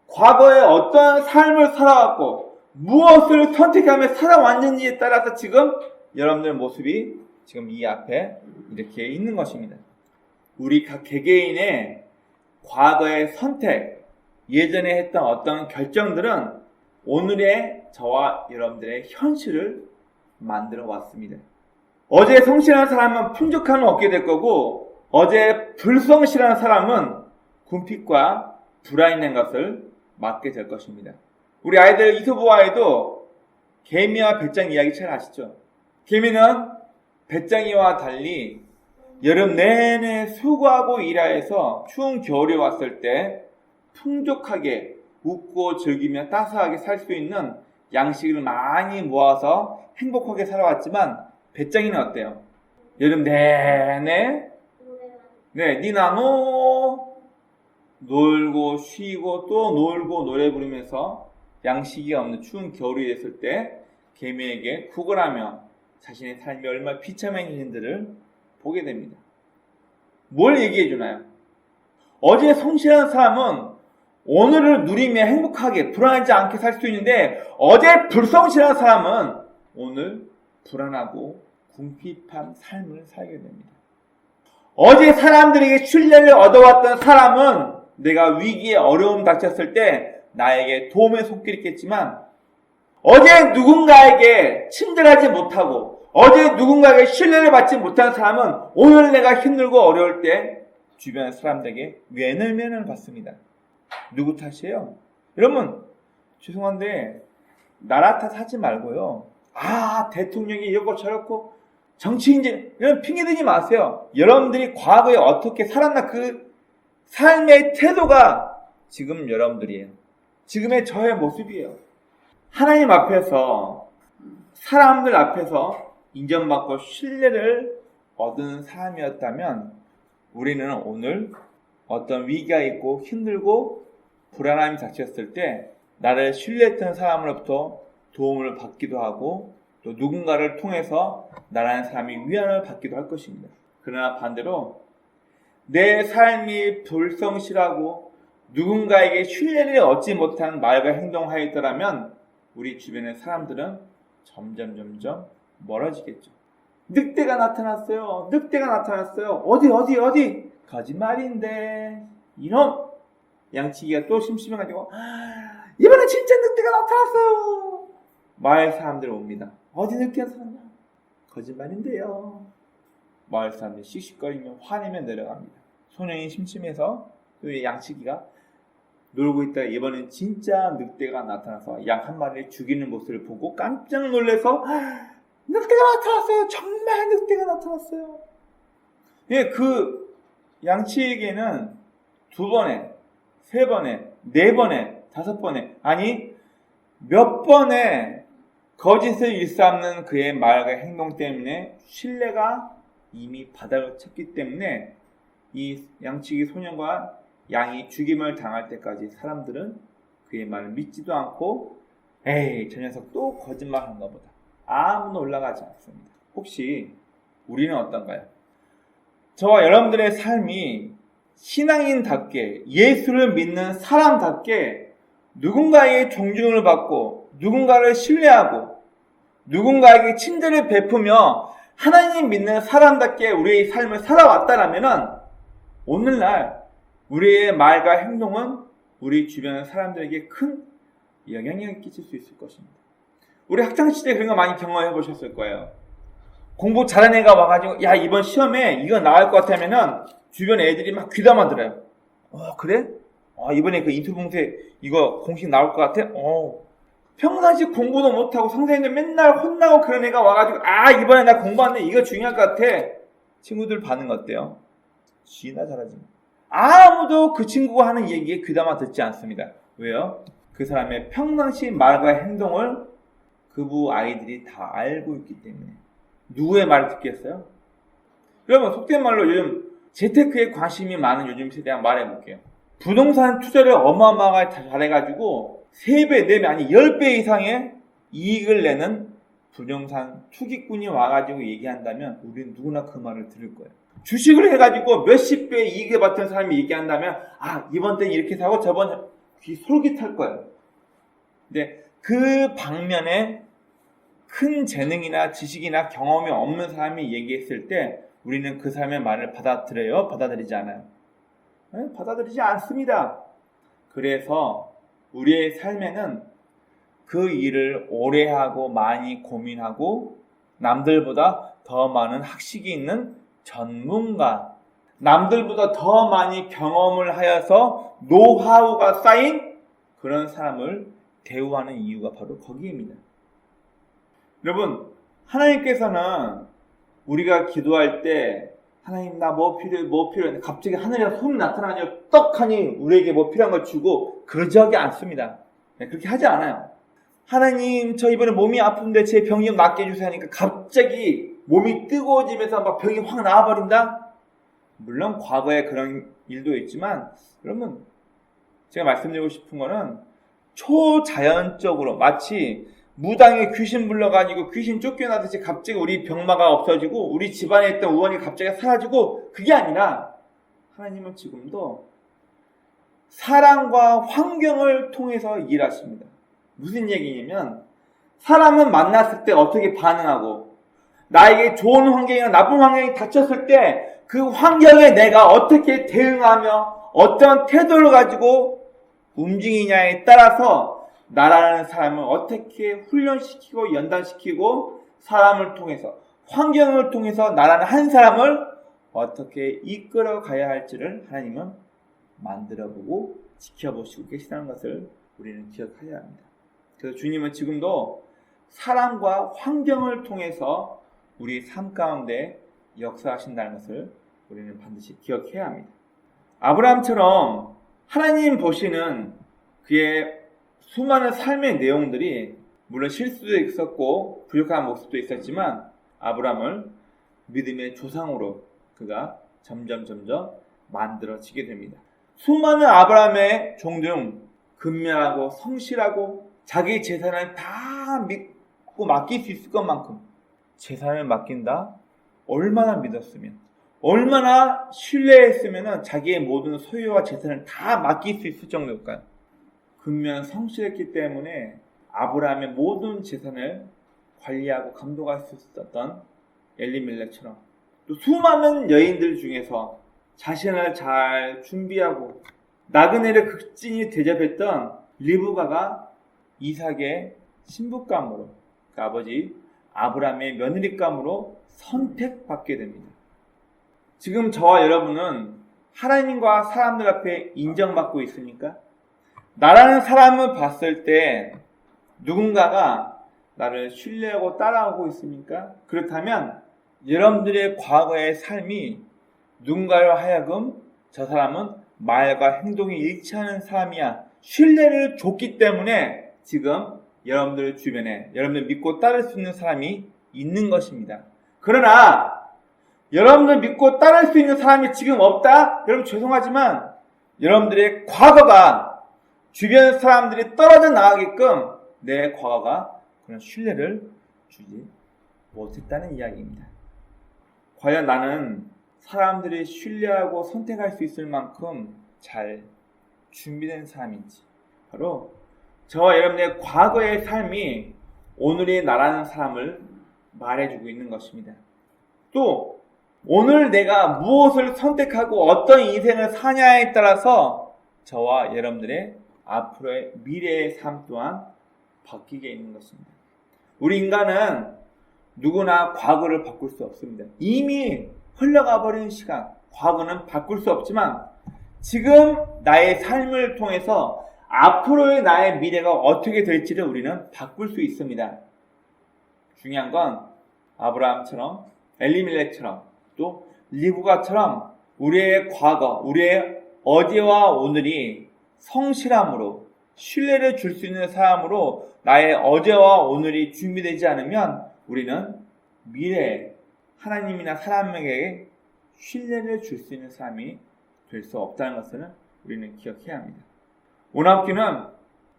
Speaker 1: 과거에 어떤 삶을 살아왔고 무엇을 선택하며 살아왔는지에 따라서 지금 여러분들 모습이 지금 이 앞에 이렇게 있는 것입니다. 우리 각 개개인의 과거의 선택, 예전에 했던 어떤 결정들은 오늘의 저와 여러분들의 현실을 만들어 왔습니다. 어제 성실한 사람은 풍족함을 얻게 될 거고, 어제 불성실한 사람은 궁핍과 불안이라는 것을 맞게 될 것입니다. 우리 아이들 이소부 아이도 개미와 배짱 이야기 잘 아시죠? 개미는 배짱이와 달리 여름 내내 수고하고 일하여서 추운 겨울이 왔을 때 풍족하게 웃고 즐기며 따스하게 살 수 있는 양식을 많이 모아서 행복하게 살아왔지만 배짱이는 어때요? 여름 내내 니나노 놀고 쉬고 또 놀고 노래 부르면서 양식이 없는 추운 겨울이 됐을 때 개미에게 구걸하며 자신의 삶이 얼마나 비참했는지를 보게 됩니다. 뭘 얘기해 주나요? 어제 성실한 사람은 오늘을 누리며 행복하게 불안하지 않게 살 수 있는데, 어제 불성실한 사람은 오늘 불안하고 궁핍한 삶을 살게 됩니다. 어제 사람들에게 신뢰를 얻어왔던 사람은 내가 위기에 어려움 닥쳤을 때 나에게 도움의 손길이 있겠지만, 어제 누군가에게 친절하지 못하고 어제 누군가에게 신뢰를 받지 못한 사람은 오늘 내가 힘들고 어려울 때 주변 사람들에게 외면을 받습니다. 누구 탓이에요? 여러분, 죄송한데 나라 탓하지 말고요, 대통령이 이렇고 저렇고 정치인지 이런 핑계 대지 마세요. 여러분들이 과거에 어떻게 살았나, 그 삶의 태도가 지금 여러분들이에요. 지금의 저의 모습이에요. 하나님 앞에서, 사람들 앞에서 인정받고 신뢰를 얻은 사람이었다면 우리는 오늘 어떤 위기가 있고 힘들고 불안함이 닥쳤을 때 나를 신뢰했던 사람으로부터 도움을 받기도 하고 또 누군가를 통해서 나라는 사람이 위안을 받기도 할 것입니다. 그러나 반대로 내 삶이 불성실하고 누군가에게 신뢰를 얻지 못한 말과 행동하였더라면 우리 주변의 사람들은 점점 멀어지겠죠. 늑대가 나타났어요. 어디? 거짓말인데. 이놈! 양치기가 또 심심해가지고 이번에 진짜 늑대가 나타났어요. 마을 사람들 옵니다. 어디 늑대가 나타났냐? 거짓말인데요. 마을 사람들이 씩씩거리며 화내며 내려갑니다. 소년이 심심해서 또 양치기가 놀고 있다가 이번엔 진짜 늑대가 나타나서 양 한 마리를 죽이는 모습을 보고 깜짝 놀라서 늑대가 나타났어요. 정말 늑대가 나타났어요. 예, 그 양치에게는 2번에, 3번에, 4번에, 5번에, 아니 몇 번의 거짓을 일삼는 그의 말과 행동 때문에 신뢰가 이미 바닥을 쳤기 때문에 이 양치기 소년과 양이 죽임을 당할 때까지 사람들은 그의 말을 믿지도 않고 에이 저 녀석 또 거짓말한가 보다 아무도 올라가지 않습니다. 혹시 우리는 어떤가요? 저와 여러분들의 삶이 신앙인답게 예수를 믿는 사람답게 누군가의 존중을 받고 누군가를 신뢰하고 누군가에게 친절을 베푸며 하나님 믿는 사람답게 우리의 삶을 살아왔다라면 오늘날 우리의 말과 행동은 우리 주변 사람들에게 큰 영향력을 끼칠 수 있을 것입니다. 우리 학창시절에 그런 거 많이 경험해 보셨을 거예요. 공부 잘하는 애가 와가지고 야 이번 시험에 이거 나올 것 같으면은 주변 애들이 막 귀담아 들어요. 그래? 이번에 그 인터뷰 봉투에 이거 공식 나올 것 같아? 평상시 공부도 못하고 선생님들 맨날 혼나고 그런 애가 와가지고 이번에 나 공부하는데 이거 중요할 것 같아. 친구들 반응 어때요? 쥐나 잘하지. 아무도 그 친구가 하는 얘기에 귀담아 듣지 않습니다. 왜요? 그 사람의 평상시 말과 행동을 그부 아이들이 다 알고 있기 때문에. 누구의 말을 듣겠어요? 여러분 속된 말로 요즘 재테크에 관심이 많은 요즘 세대랑 말해볼게요. 부동산 투자를 어마어마하게 잘해가지고 3배, 4배 아니 10배 이상의 이익을 내는 부동산 투기꾼이 와가지고 얘기한다면 우리는 누구나 그 말을 들을 거예요. 주식을 해가지고 몇십 배 이익을 받던 사람이 얘기한다면 이번 때는 이렇게 사고 저번 귀 솔깃할 거예요. 근데 그 방면에 큰 재능이나 지식이나 경험이 없는 사람이 얘기했을 때 우리는 그 사람의 말을 받아들여요? 받아들이지 않아요? 받아들이지 않습니다. 그래서 우리의 삶에는 그 일을 오래 하고 많이 고민하고 남들보다 더 많은 학식이 있는 전문가, 남들보다 더 많이 경험을 하여서 노하우가 쌓인 그런 사람을 대우하는 이유가 바로 거기입니다. 여러분, 하나님께서는 우리가 기도할 때 하나님 나 뭐 필요해 갑자기 하늘에서 손이 나타나냐 떡하니 우리에게 뭐 필요한 걸 주고 그러지 않습니다. 그렇게 하지 않아요. 하나님 저 이번에 몸이 아픈데 제 병이 좀 낫게 해주세요 하니까 갑자기 몸이 뜨거워지면서 막 병이 확 나와버린다? 물론 과거에 그런 일도 있지만 여러분 제가 말씀드리고 싶은 거는 초자연적으로 마치 무당에 귀신 불러가지고 귀신 쫓겨나듯이 갑자기 우리 병마가 없어지고 우리 집안에 있던 우환이 갑자기 사라지고 그게 아니라 하나님은 지금도 사랑과 환경을 통해서 일하십니다. 무슨 얘기냐면 사람은 만났을 때 어떻게 반응하고 나에게 좋은 환경이나 나쁜 환경이 닥쳤을 때 그 환경에 내가 어떻게 대응하며 어떤 태도를 가지고 움직이냐에 따라서 나라는 사람을 어떻게 훈련시키고 연단시키고 사람을 통해서 환경을 통해서 나라는 한 사람을 어떻게 이끌어 가야 할지를 하나님은 만들어보고 지켜보시고 계시다는 것을 우리는 기억해야 합니다. 그래서 주님은 지금도 사람과 환경을 통해서 우리 삶 가운데 역사하신다는 것을 우리는 반드시 기억해야 합니다. 아브라함처럼 하나님 보시는 그의 수많은 삶의 내용들이 물론 실수도 있었고 부족한 모습도 있었지만 아브라함을 믿음의 조상으로 그가 점점 만들어지게 됩니다. 수많은 아브라함의 종중 근면하고 성실하고 자기 재산을 다 믿고 맡길 수 있을 것만큼 재산을 맡긴다? 얼마나 믿었으면 얼마나 신뢰했으면 자기의 모든 소유와 재산을 다 맡길 수 있을 정도일까요? 근면 성실했기 때문에 아브라함의 모든 재산을 관리하고 감독할 수 있었던 엘리멜렉처럼 또 수많은 여인들 중에서 자신을 잘 준비하고 나그네를 극진히 대접했던 리브가가 이삭의 신부감으로 그 아버지 아브라함의 며느리감으로 선택받게 됩니다. 지금 저와 여러분은 하나님과 사람들 앞에 인정받고 있습니까? 나라는 사람을 봤을 때 누군가가 나를 신뢰하고 따라오고 있습니까? 그렇다면 여러분들의 과거의 삶이 누군가로 하여금 저 사람은 말과 행동이 일치하는 사람이야 신뢰를 줬기 때문에 지금 여러분들 주변에 여러분들 믿고 따를 수 있는 사람이 있는 것입니다. 그러나 여러분들 믿고 따를 수 있는 사람이 지금 없다? 여러분 죄송하지만 여러분들의 과거가 주변 사람들이 떨어져 나가게끔 내 과거가 그런 신뢰를 주지 못했다는 이야기입니다. 과연 나는 사람들이 신뢰하고 선택할 수 있을 만큼 잘 준비된 사람인지, 바로 저와 여러분의 과거의 삶이 오늘의 나라는 사람을 말해주고 있는 것입니다. 또 오늘 내가 무엇을 선택하고 어떤 인생을 사냐에 따라서 저와 여러분들의 앞으로의 미래의 삶 또한 바뀌게 있는 것입니다. 우리 인간은 누구나 과거를 바꿀 수 없습니다. 이미 흘러가 버린 시간, 과거는 바꿀 수 없지만 지금 나의 삶을 통해서 앞으로의 나의 미래가 어떻게 될지를 우리는 바꿀 수 있습니다. 중요한 건 아브라함처럼, 엘리멜렉처럼, 또 리브가처럼 우리의 과거, 우리의 어제와 오늘이 성실함으로 신뢰를 줄 수 있는 사람으로 나의 어제와 오늘이 준비되지 않으면 우리는 미래에 하나님이나 사람에게 신뢰를 줄 수 있는 사람이 될 수 없다는 것을 우리는 기억해야 합니다. 오늘 학교는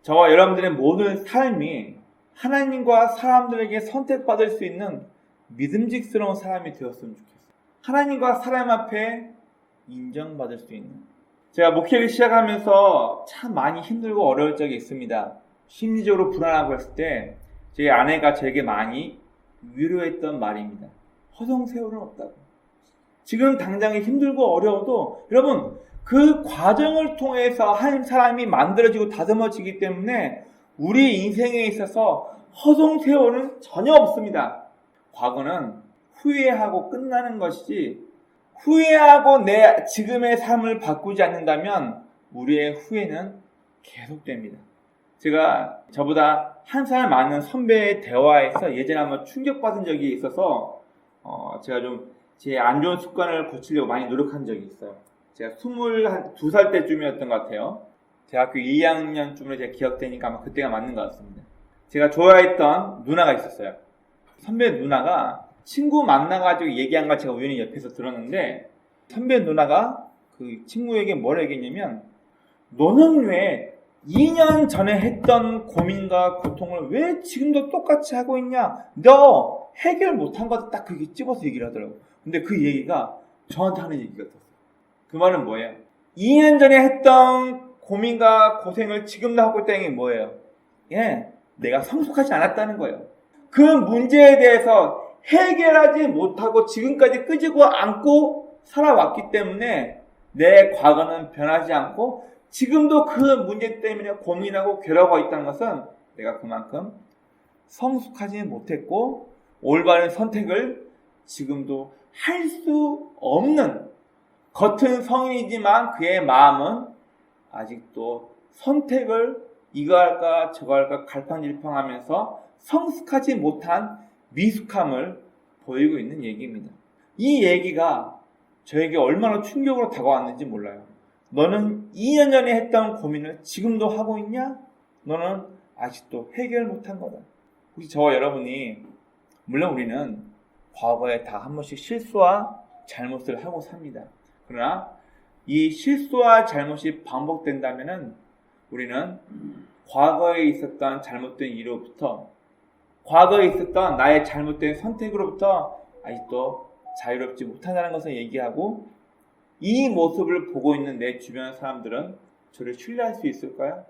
Speaker 1: 저와 여러분들의 모든 삶이 하나님과 사람들에게 선택받을 수 있는 믿음직스러운 사람이 되었으면 좋겠어요. 하나님과 사람 앞에 인정받을 수 있는. 제가 목회를 시작하면서 참 많이 힘들고 어려울 적이 있습니다. 심리적으로 불안하고 했을 때 제 아내가 저에게 많이 위로했던 말입니다. 허송세월은 없다고. 지금 당장에 힘들고 어려워도 여러분 그 과정을 통해서 한 사람이 만들어지고 다듬어지기 때문에 우리 인생에 있어서 허송세월은 전혀 없습니다. 과거는 후회하고 끝나는 것이지, 후회하고 내 지금의 삶을 바꾸지 않는다면 우리의 후회는 계속됩니다. 제가 저보다 한 살 많은 선배의 대화에서 예전에 한번 충격받은 적이 있어서 제가 좀 제 안 좋은 습관을 고치려고 많이 노력한 적이 있어요. 제가 22살 때쯤이었던 것 같아요. 대학교 2학년쯤으로 제가 기억되니까 아마 그때가 맞는 것 같습니다. 제가 좋아했던 누나가 있었어요. 선배 누나가 친구 만나가지고 얘기한 걸 제가 우연히 옆에서 들었는데, 선배 누나가 그 친구에게 뭐라 얘기했냐면, 너는 왜 2년 전에 했던 고민과 고통을 왜 지금도 똑같이 하고 있냐? 너 해결 못한 것도 딱 그렇게 집어서 얘기를 하더라고. 근데 그 얘기가 저한테 하는 얘기 같았어요. 그 말은 뭐예요? 2년 전에 했던 고민과 고생을 지금도 하고 있다는 게 뭐예요? 예, 내가 성숙하지 않았다는 거예요. 그 문제에 대해서 해결하지 못하고 지금까지 끄지고 안고 살아왔기 때문에 내 과거는 변하지 않고 지금도 그 문제 때문에 고민하고 괴로워하고 있다는 것은 내가 그만큼 성숙하지 못했고 올바른 선택을 지금도 할 수 없는, 겉은 성인이지만 그의 마음은 아직도 선택을 이거 할까 저거 할까 갈팡질팡하면서 성숙하지 못한 미숙함을 보이고 있는 얘기입니다. 이 얘기가 저에게 얼마나 충격으로 다가왔는지 몰라요. 너는 2년 전에 했던 고민을 지금도 하고 있냐? 너는 아직도 해결 못한 거다. 혹시 저와 여러분이, 물론 우리는 과거에 다 한 번씩 실수와 잘못을 하고 삽니다. 그러나 이 실수와 잘못이 반복된다면은 우리는 과거에 있었던 잘못된 일로부터, 과거에 있었던 나의 잘못된 선택으로부터 아직도 자유롭지 못하다는 것을 얘기하고, 이 모습을 보고 있는 내 주변 사람들은 저를 신뢰할 수 있을까요?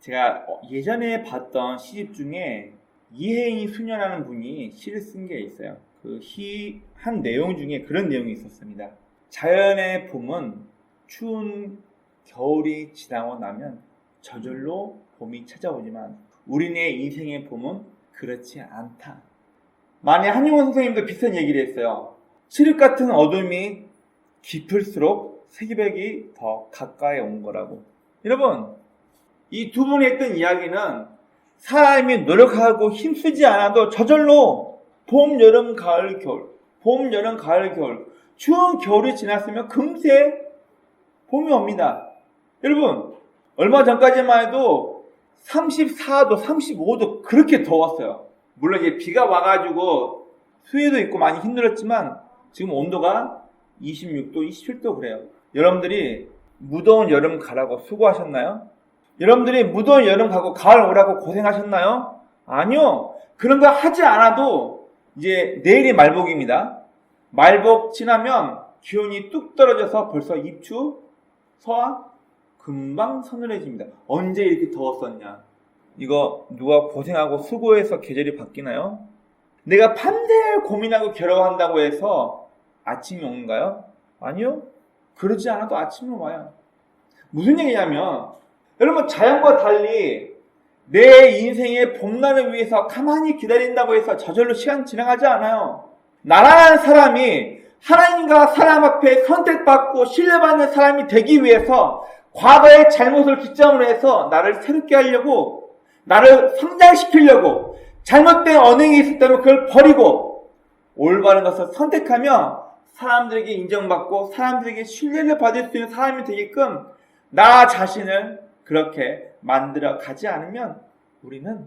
Speaker 1: 제가 예전에 봤던 시집 중에 이혜인이 수녀라는 분이 시를 쓴 게 있어요. 그 시 한 내용 중에 그런 내용이 있었습니다. 자연의 봄은 추운 겨울이 지나고 나면 저절로 봄이 찾아오지만 우리네 인생의 봄은 그렇지 않다. 만약 한용원 선생님도 비슷한 얘기를 했어요. 칠흑 같은 어둠이 깊을수록 새벽이 더 가까이 온 거라고. 여러분, 이 두 분이 했던 이야기는 사람이 노력하고 힘쓰지 않아도 저절로 봄, 여름, 가을, 겨울, 봄, 여름, 가을, 겨울, 추운 겨울이 지났으면 금세 봄이 옵니다. 여러분, 얼마 전까지만 해도 34도, 35도 그렇게 더웠어요. 물론 이제 비가 와가지고 수해도 있고 많이 힘들었지만 지금 온도가 26도, 27도 그래요. 여러분들이 무더운 여름 가라고 수고하셨나요? 여러분들이 무더운 여름 가고 가을 오라고 고생하셨나요? 아니요. 그런 거 하지 않아도 이제 내일이 말복입니다. 말복 지나면 기온이 뚝 떨어져서 벌써 입추, 서화 금방 서늘해집니다. 언제 이렇게 더웠었냐? 이거 누가 고생하고 수고해서 계절이 바뀌나요? 내가 밤새 고민하고 괴로워한다고 해서 아침이 오는가요? 아니요. 그러지 않아도 아침이 와요. 무슨 얘기냐면 여러분 자연과 달리 내 인생의 봄날을 위해서 가만히 기다린다고 해서 저절로 시간 지나가지 않아요. 나라는 사람이 하나님과 사람 앞에 선택받고 신뢰받는 사람이 되기 위해서 과거의 잘못을 기점으로 해서 나를 새롭게 하려고, 나를 성장시키려고, 잘못된 언행이 있었다면 그걸 버리고 올바른 것을 선택하며 사람들에게 인정받고 사람들에게 신뢰를 받을 수 있는 사람이 되게끔 나 자신을 그렇게 만들어 가지 않으면 우리는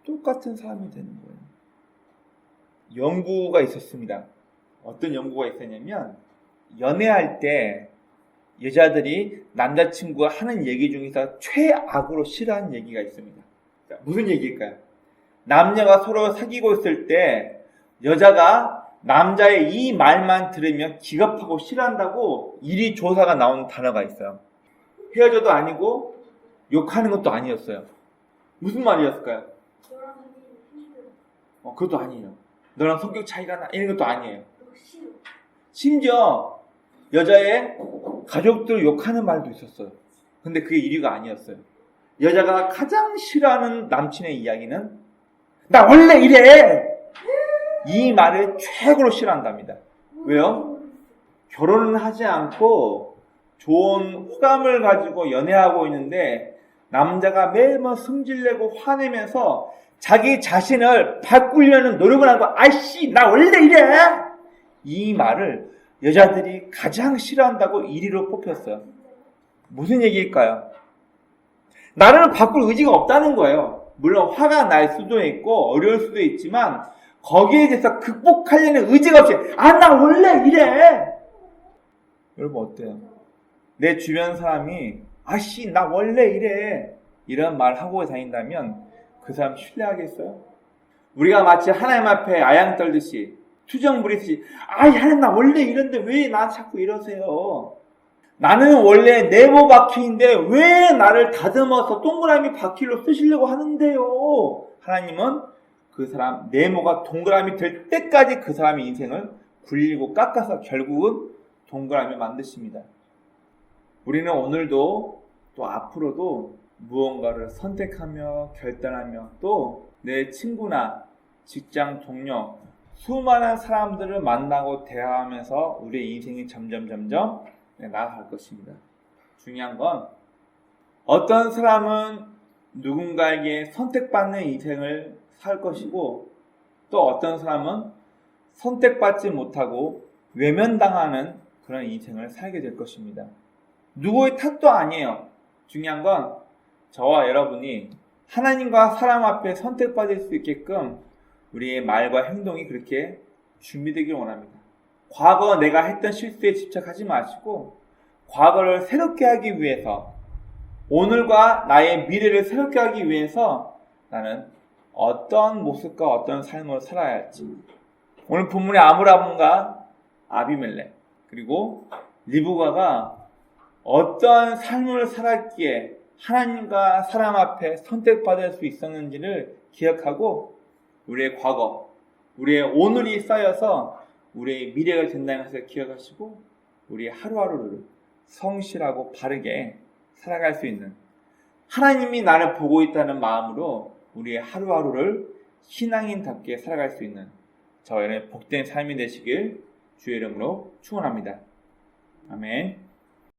Speaker 1: 똑같은 사람이 되는 거예요. 연구가 있었습니다. 어떤 연구가 있었냐면 연애할 때 여자들이 남자친구가 하는 얘기 중에서 최악으로 싫어하는 얘기가 있습니다. 무슨 얘기일까요? 남녀가 서로 사귀고 있을 때 여자가 남자의 이 말만 들으면 기겁하고 싫어한다고 일이 조사가 나온 단어가 있어요. 헤어져도 아니고 욕하는 것도 아니었어요. 무슨 말이었을까요? 그것도 아니에요. 너랑 성격 차이가 나 이런 것도 아니에요. 심지어 여자의 가족들 욕하는 말도 있었어요. 근데 그게 1위가 아니었어요. 여자가 가장 싫어하는 남친의 이야기는 나 원래 이래! 이 말을 최고로 싫어한답니다. 왜요? 결혼은 하지 않고 좋은 호감을 가지고 연애하고 있는데 남자가 매번 승질내고 화내면서 자기 자신을 바꾸려는 노력을 하는 거 아이씨 나 원래 이래! 이 말을 여자들이 가장 싫어한다고 1위로 뽑혔어요. 무슨 얘기일까요? 나를 바꿀 의지가 없다는 거예요. 물론 화가 날 수도 있고 어려울 수도 있지만 거기에 대해서 극복하려는 의지가 없이 나 원래 이래! 여러분 어때요? 내 주변 사람이 아씨 나 원래 이래 이런 말 하고 다닌다면 그 사람 신뢰하겠어요? 우리가 마치 하나님 앞에 아양 떨듯이 투정 부리듯이 하나님 나 원래 이런데 왜 나한테 자꾸 이러세요? 나는 원래 네모 바퀴인데 왜 나를 다듬어서 동그라미 바퀴로 쓰시려고 하는데요? 하나님은 그 사람 네모가 동그라미 될 때까지 그 사람의 인생을 굴리고 깎아서 결국은 동그라미 만드십니다. 우리는 오늘도 또 앞으로도 무언가를 선택하며 결단하며 또 내 친구나 직장 동료 수많은 사람들을 만나고 대화하면서 우리의 인생이 점점 나아갈 것입니다. 중요한 건 어떤 사람은 누군가에게 선택받는 인생을 살 것이고 또 어떤 사람은 선택받지 못하고 외면당하는 그런 인생을 살게 될 것입니다. 누구의 탓도 아니에요. 중요한 건 저와 여러분이 하나님과 사람 앞에 선택받을 수 있게끔 우리의 말과 행동이 그렇게 준비되길 원합니다. 과거 내가 했던 실수에 집착하지 마시고 과거를 새롭게 하기 위해서 오늘과 나의 미래를 새롭게 하기 위해서 나는 어떤 모습과 어떤 삶을 살아야 할지 오늘 본문의 아므람과 아비멜렉 그리고 리브가가 어떤 삶을 살았기에 하나님과 사람 앞에 선택받을 수 있었는지를 기억하고 우리의 과거, 우리의 오늘이 쌓여서 우리의 미래가 된다는 것을 기억하시고 우리의 하루하루를 성실하고 바르게 살아갈 수 있는 하나님이 나를 보고 있다는 마음으로 우리의 하루하루를 신앙인답게 살아갈 수 있는 저희의 복된 삶이 되시길 주의 이름으로 축원합니다. 아멘.